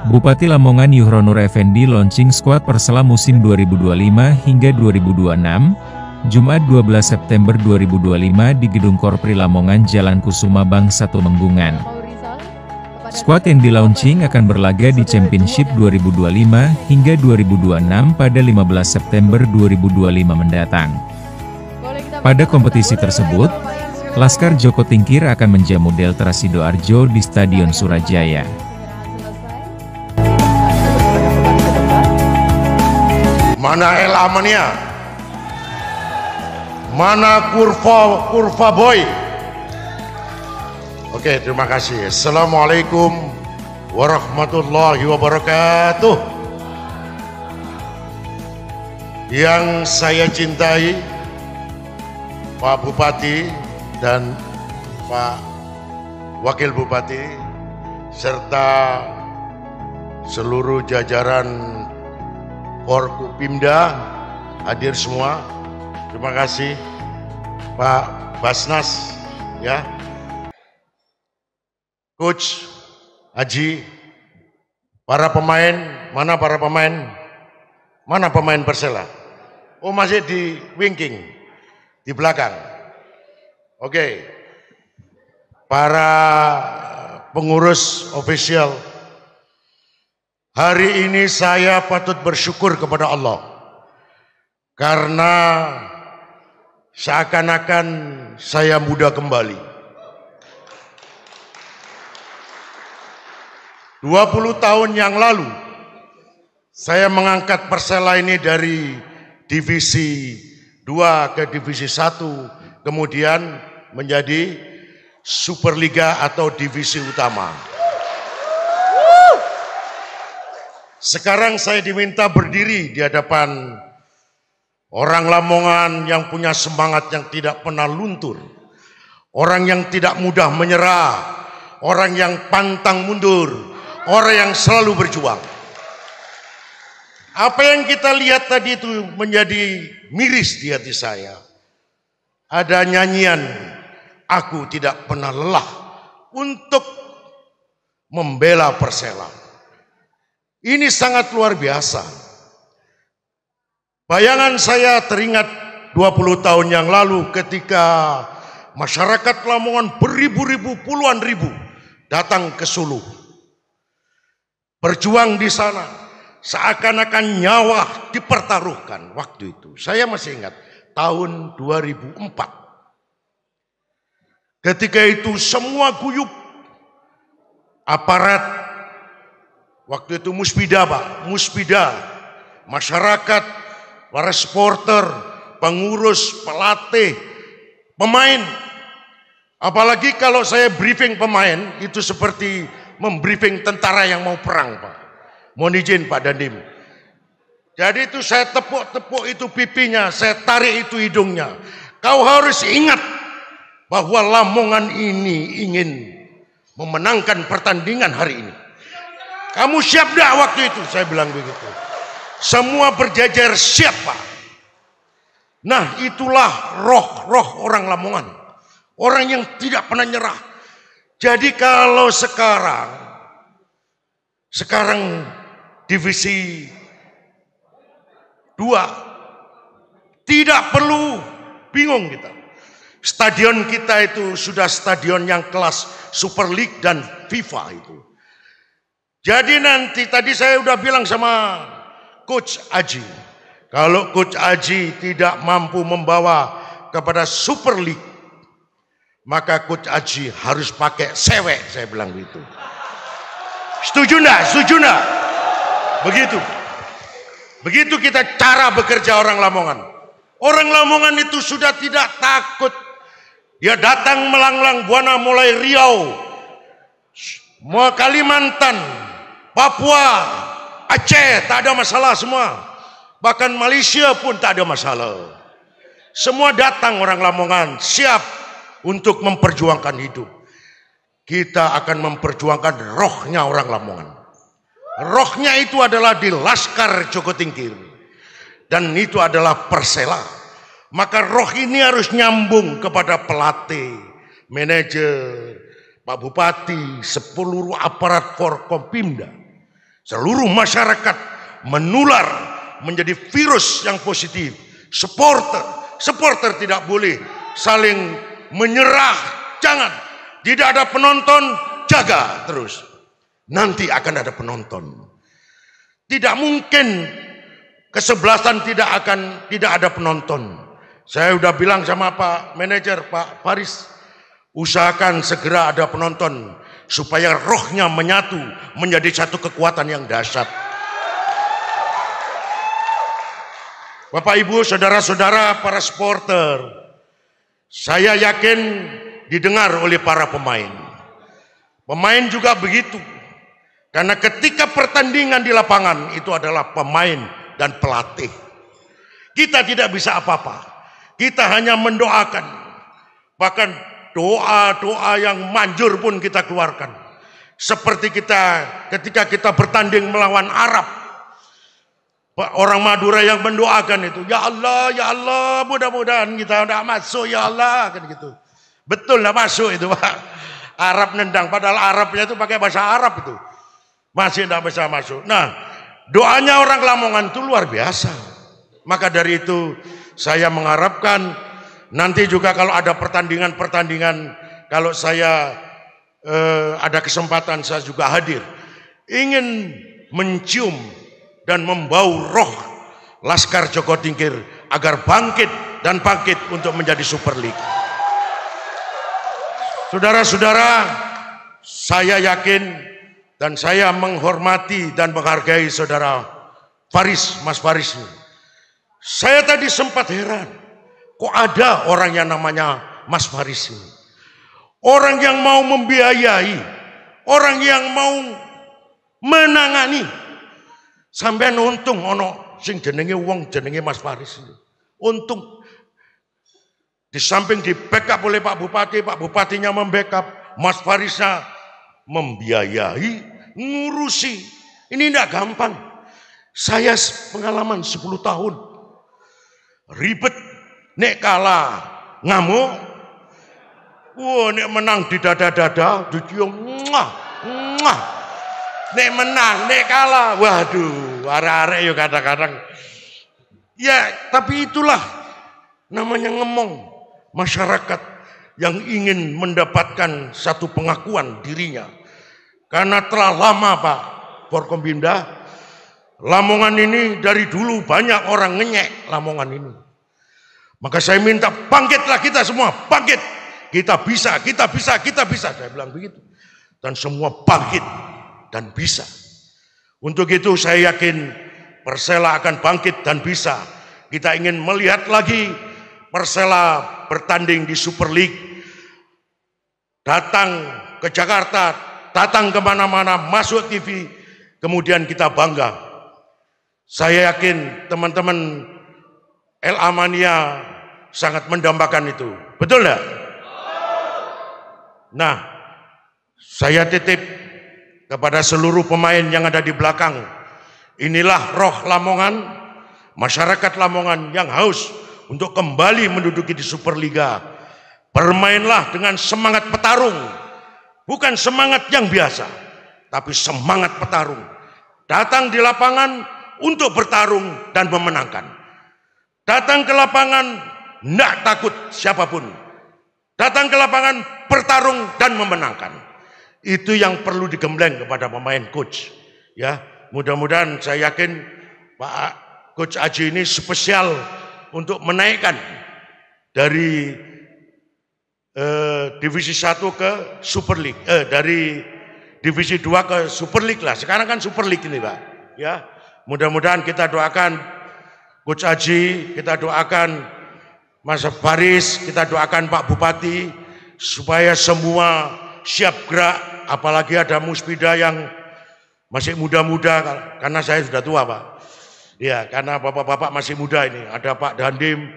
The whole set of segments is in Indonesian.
Bupati Lamongan Yuhronur Effendi launching skuad Persela musim 2025 hingga 2026, Jumat 12 September 2025 di Gedung Korpri Lamongan Jalan Kusuma Bang 1 Menggungan. Skuad yang di-launching akan berlaga di Championship 2025 hingga 2026 pada 15 September 2025 mendatang. Pada kompetisi tersebut, Laskar Joko Tingkir akan menjamu Delta Sidoarjo di Stadion Surajaya. Mana El Amania? Mana kurva boy? Oke, terima kasih. Assalamualaikum warahmatullahi wabarakatuh. Yang saya cintai, Pak Bupati dan Pak Wakil Bupati serta seluruh jajaran Forkopimda hadir semua. Terima kasih Pak Basnas ya. Coach Aji, para pemain, mana para pemain? Mana pemain Persela? Oh, masih di wingking di belakang. Oke. Para pengurus official, hari ini saya patut bersyukur kepada Allah karena seakan-akan saya muda kembali. 20 tahun yang lalu saya mengangkat Persela ini dari divisi 2 ke divisi 1, kemudian menjadi Superliga atau divisi utama. Sekarang saya diminta berdiri di hadapan orang Lamongan yang punya semangat yang tidak pernah luntur, orang yang tidak mudah menyerah, orang yang pantang mundur, orang yang selalu berjuang. Apa yang kita lihat tadi itu menjadi miris di hati saya. Ada nyanyian, aku tidak pernah lelah untuk membela Persela. Ini sangat luar biasa. Bayangan saya teringat 20 tahun yang lalu ketika masyarakat Lamongan beribu-ribu, puluhan ribu datang ke Sulu. Berjuang di sana, seakan-akan nyawa dipertaruhkan waktu itu. Saya masih ingat tahun 2004. Ketika itu semua guyup aparat. Waktu itu Muspida, Pak, Muspida, masyarakat, para supporter, pengurus, pelatih, pemain. Apalagi kalau saya briefing pemain, itu seperti membriefing tentara yang mau perang, Pak. Mohon izin Pak Dandim. Jadi itu saya tepuk-tepuk itu pipinya, saya tarik itu hidungnya. Kau harus ingat bahwa Lamongan ini ingin memenangkan pertandingan hari ini. Kamu siap dah waktu itu? Saya bilang begitu. Semua berjajar siap, Pak. Nah, itulah roh orang Lamongan. Orang yang tidak pernah nyerah. Jadi kalau sekarang divisi 2, tidak perlu bingung kita. Stadion kita itu sudah stadion yang kelas Super League dan FIFA itu. Jadi nanti tadi saya udah bilang sama Coach Aji, kalau Coach Aji tidak mampu membawa kepada Super League, maka Coach Aji harus pakai sewek, saya bilang begitu. Setuju enggak? Setuju enggak? Begitu. Begitu kita cara bekerja orang Lamongan. Orang Lamongan itu sudah tidak takut. Dia datang melanglang buana mulai Riau, Kalimantan, Papua, Aceh, tak ada masalah semua. Bahkan Malaysia pun tak ada masalah. Semua datang orang Lamongan, siap untuk memperjuangkan hidup. Kita akan memperjuangkan rohnya orang Lamongan. Rohnya itu adalah di Laskar Joko Tingkir. Dan itu adalah Persela. Maka roh ini harus nyambung kepada pelatih, manajer, Pak Bupati, seluruh aparat Forkompimda, seluruh masyarakat menular menjadi virus yang positif. Supporter tidak boleh saling menyerah. Jangan. Tidak ada penonton, jaga terus. Nanti akan ada penonton. Tidak mungkin kesebelasan tidak ada penonton. Saya sudah bilang sama Pak Manajer, Pak Faris, usahakan segera ada penonton supaya rohnya menyatu menjadi satu kekuatan yang dahsyat. Bapak Ibu, saudara-saudara, para supporter, saya yakin didengar oleh para pemain. Pemain juga begitu. Karena ketika pertandingan di lapangan itu adalah pemain dan pelatih. Kita tidak bisa apa-apa. Kita hanya mendoakan. Bahkan doa-doa yang manjur pun kita keluarkan. Seperti ketika kita bertanding melawan Arab. Orang Madura yang mendoakan itu, ya Allah, mudah-mudahan kita tidak masuk, ya Allah, kan gitu. Betul tidak masuk itu Pak. Arab nendang, padahal Arabnya itu pakai bahasa Arab itu. Masih tidak bisa masuk. Nah, doanya orang Lamongan itu luar biasa. Maka dari itu saya mengharapkan nanti juga kalau ada pertandingan-pertandingan, kalau saya ada kesempatan saya juga hadir. Ingin mencium dan membau roh Laskar Joko Tingkir agar bangkit untuk menjadi Super League. Saudara-saudara, saya yakin dan saya menghormati dan menghargai saudara Faris, Mas Faris. Saya tadi sempat heran, kok ada orang yang namanya Mas Faris ini. Orang yang mau membiayai, orang yang mau menangani. Sampai untung ono sing jenenge wong jenenge Mas Faris ini. Untung di samping di backup oleh Pak Bupati, Pak Bupatinya membackup, Mas Farisnya membiayai, ngurusi. Ini tidak gampang. Saya pengalaman 10 tahun. Ribet, nek kalah ngamuk. Wah, nek menang di dada-dada, dicium, muah. Nek menang, nek kalah, waduh, arek-arek yuk kadang-kadang. Ya, tapi itulah namanya ngemong. Masyarakat yang ingin mendapatkan satu pengakuan dirinya. Karena telah lama Pak Forkompimda, Lamongan ini dari dulu banyak orang ngenyek Lamongan ini. Maka saya minta bangkitlah kita semua, bangkit. Kita bisa. Saya bilang begitu. Dan semua bangkit dan bisa. Untuk itu saya yakin Persela akan bangkit dan bisa. Kita ingin melihat lagi Persela bertanding di Super League. Datang ke Jakarta, datang kemana-mana, masuk TV, kemudian kita bangga. Saya yakin teman-teman LA Mania sangat mendambakan itu. Betul enggak? Nah, saya titip kepada seluruh pemain yang ada di belakang. Inilah roh Lamongan, masyarakat Lamongan yang haus untuk kembali menduduki di Superliga. Bermainlah dengan semangat petarung. Bukan semangat yang biasa, tapi semangat petarung. Datang di lapangan untuk bertarung dan memenangkan. Datang ke lapangan tidak takut siapapun. Datang ke lapangan bertarung dan memenangkan. Itu yang perlu digembleng kepada pemain coach. Ya, mudah-mudahan saya yakin Pak Coach Aji ini spesial untuk menaikkan dari divisi 1 ke Super League, dari divisi 2 ke Super League lah. Sekarang kan Super League ini Pak. Ya, mudah-mudahan kita doakan Coach Aji, kita doakan Mas Faris, kita doakan Pak Bupati supaya semua siap gerak. Apalagi ada Muspida yang masih muda-muda, karena saya sudah tua Pak. Ya, karena bapak-bapak masih muda ini. Ada Pak Dandim,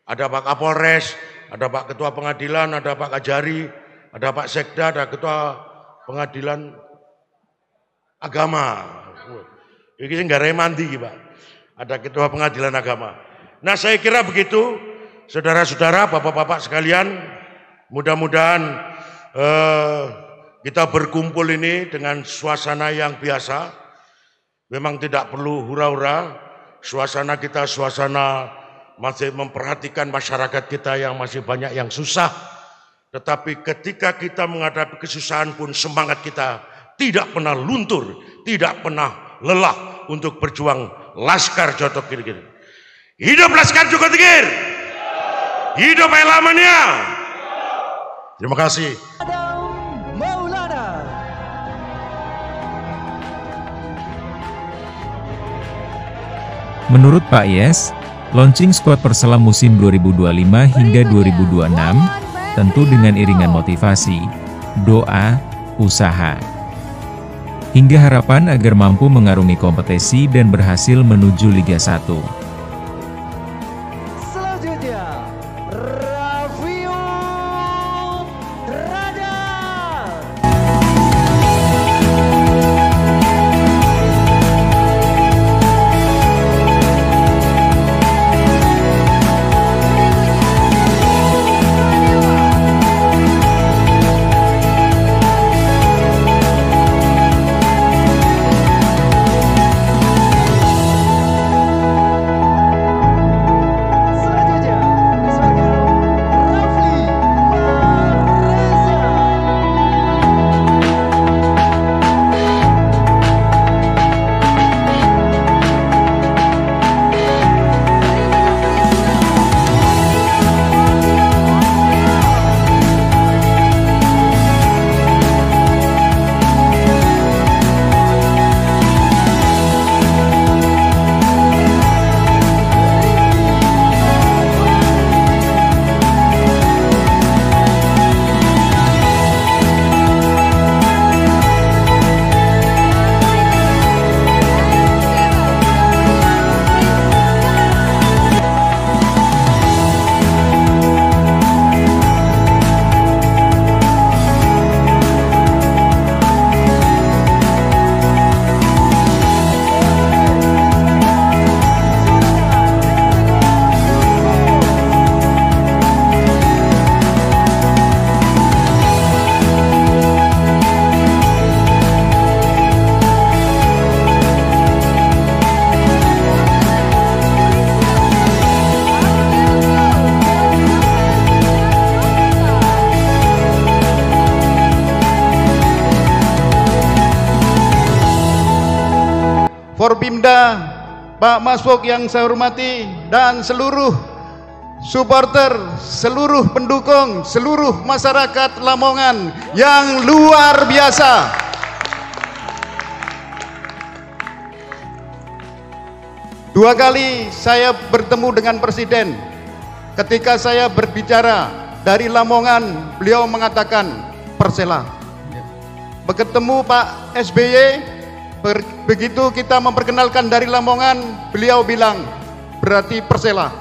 ada Pak Kapolres, ada Pak Ketua Pengadilan, ada Pak Kajari, ada Pak Sekda, ada Ketua Pengadilan Agama. Ini nggak remanti Pak. Ada Ketua Pengadilan Agama. Nah, saya kira begitu, saudara-saudara, bapak-bapak sekalian. Mudah-mudahan Kita berkumpul ini dengan suasana yang biasa. Memang tidak perlu hura-hura. Suasana kita masih memperhatikan masyarakat kita yang masih banyak yang susah. Tetapi ketika kita menghadapi kesusahan pun semangat kita tidak pernah luntur, tidak pernah lelah untuk berjuang Laskar Joko Tingkir. Hidup Laskar Joko Tingkir! Hidup Elamania! Terima kasih. Menurut Pak Yes, launching skuad Persela musim 2025 hingga 2026, tentu dengan iringan motivasi, doa, usaha, hingga harapan agar mampu mengarungi kompetisi dan berhasil menuju Liga 1. Selanjutnya, Rafiul Raja. Forbimda, Pak Maswok yang saya hormati, dan seluruh supporter, seluruh pendukung, seluruh masyarakat Lamongan yang luar biasa. Dua kali saya bertemu dengan Presiden. Ketika saya berbicara dari Lamongan, beliau mengatakan Persela. Bertemu Pak SBY, begitu kita memperkenalkan dari Lamongan, beliau bilang berarti Persela.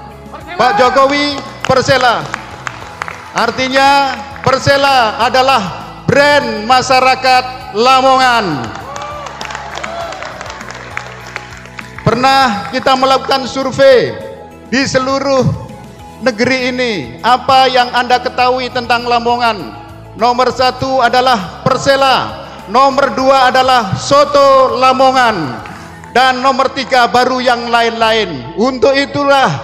Pak Jokowi, Persela. Artinya Persela adalah brand masyarakat Lamongan. Pernah kita melakukan survei di seluruh negeri ini. Apa yang Anda ketahui tentang Lamongan? Nomor 1 adalah Persela, nomor 2 adalah soto Lamongan, dan nomor 3 baru yang lain-lain. Untuk itulah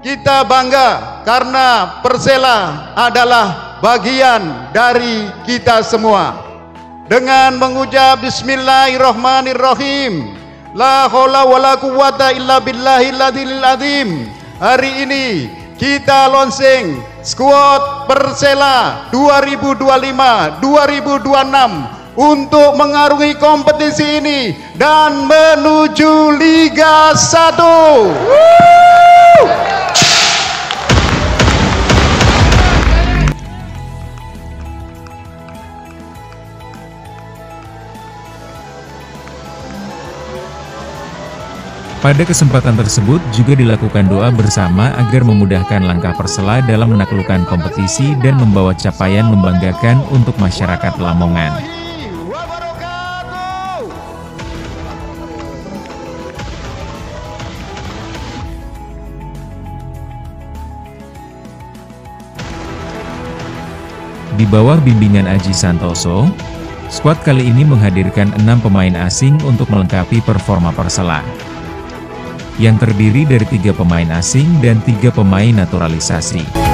kita bangga karena Persela adalah bagian dari kita semua. Dengan mengucap Bismillahirrahmanirrahim, la haula wala quwata illa billahil azim. Hari ini kita launching skuad Persela 2025-2026 untuk mengarungi kompetisi ini dan menuju Liga 1. Pada kesempatan tersebut juga dilakukan doa bersama agar memudahkan langkah Persela dalam menaklukkan kompetisi dan membawa capaian membanggakan untuk masyarakat Lamongan. Di bawah bimbingan Aji Santoso, Skuad kali ini menghadirkan 6 pemain asing untuk melengkapi performa Persela, yang terdiri dari 3 pemain asing dan 3 pemain naturalisasi.